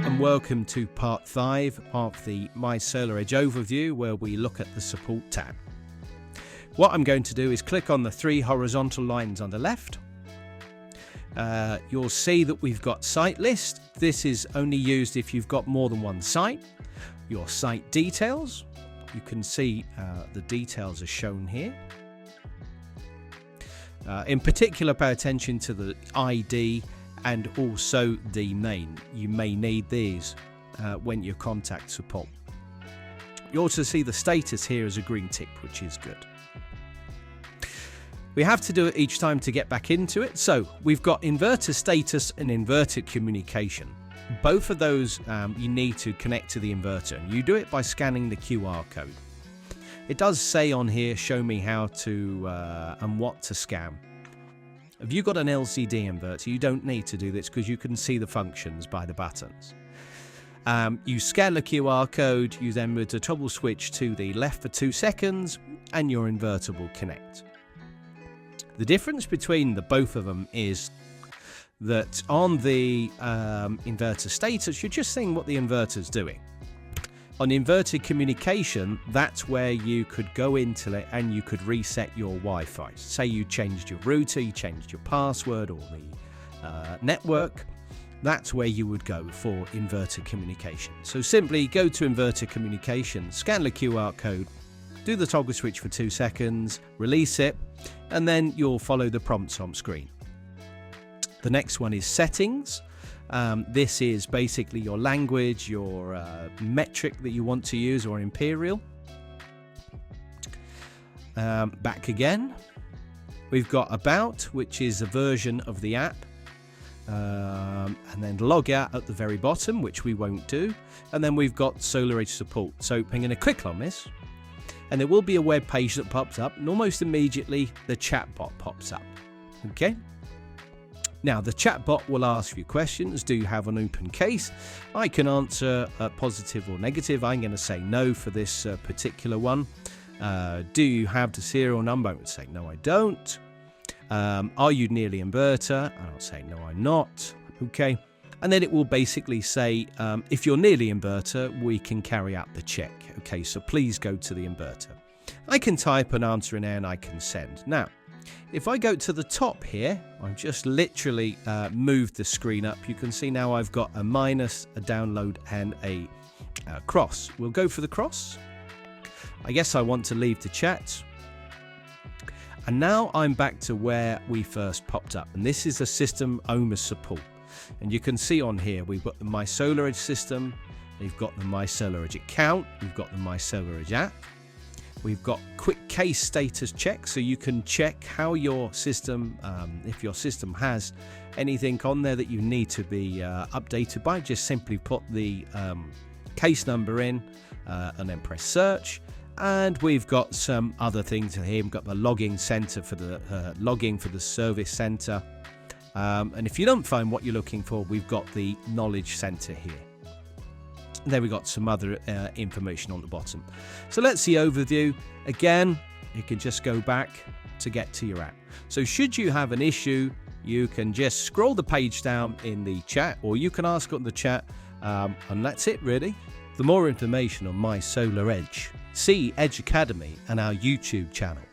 and welcome to part 5 of the mySolarEdge overview, where we look at the support tab. What I'm going to do is click on the 3 horizontal lines on the left. You'll see that we've got site list. This is only used if you've got more than one site. Your site details. You can see the details are shown here. In particular, pay attention to the ID and also the name. You may need these when you contact support. You also see the status here as a green tick, which is good. We have to do it each time to get back into it. So we've got inverter status and inverter communication. Both of those you need to connect to the inverter, and you do it by scanning the QR code. It does say on here, show me how to and what to scan. If you've got an LCD inverter, you don't need to do this because you can see the functions by the buttons. You scan the QR code, you then move the toggle switch to the left for 2 seconds, and your inverter will connect. The difference between the both of them is that on the inverter status, you're just seeing what the inverter's doing. On inverter communication, that's where you could go into it and you could reset your Wi-Fi. Say you changed your router, you changed your password or the network. That's where you would go for inverter communication. So simply go to inverter communication, scan the QR code, do the toggle switch for 2 seconds, release it, and then you'll follow the prompts on screen. The next one is settings. This is basically your language, your metric that you want to use, or imperial. Back again. We've got about, which is a version of the app. And then log out at the very bottom, which we won't do. And then we've got SolarEdge support. So I'm going to click on this, and there will be a web page that pops up, and almost immediately the chatbot pops up. Okay. Now, the chatbot will ask you questions. Do you have an open case? I can answer positive or negative. I'm going to say no for this particular one. Do you have the serial number? I would say no, I don't. Are you nearly inverter? And I'll say no, I'm not. Okay. And then it will basically say, if you're nearly inverter, we can carry out the check. Okay, so please go to the inverter. I can type an answer in there and I can send. Now, if I go to the top here, I've just literally moved the screen up. You can see now I've got a minus, a download, and a cross. We'll go for the cross. I guess I want to leave the chat. And now I'm back to where we first popped up. And this is the system owner support. And you can see on here, we've got the mySolarEdge system. We've got the mySolarEdge account. We've got the mySolarEdge app. We've got quick case status check, so you can check how your system, if your system has anything on there that you need to be updated by, just simply put the case number in and then press search. And we've got some other things here. We've got the logging center for the logging for the service center. And if you don't find what you're looking for, we've got the knowledge center here. There we got some other information on the bottom. So let's the overview. Again, you can just go back to get to your app. So should you have an issue, you can just scroll the page down in the chat, or you can ask on the chat, and that's it really. For more information on mySolarEdge, see Edge Academy and our YouTube channel.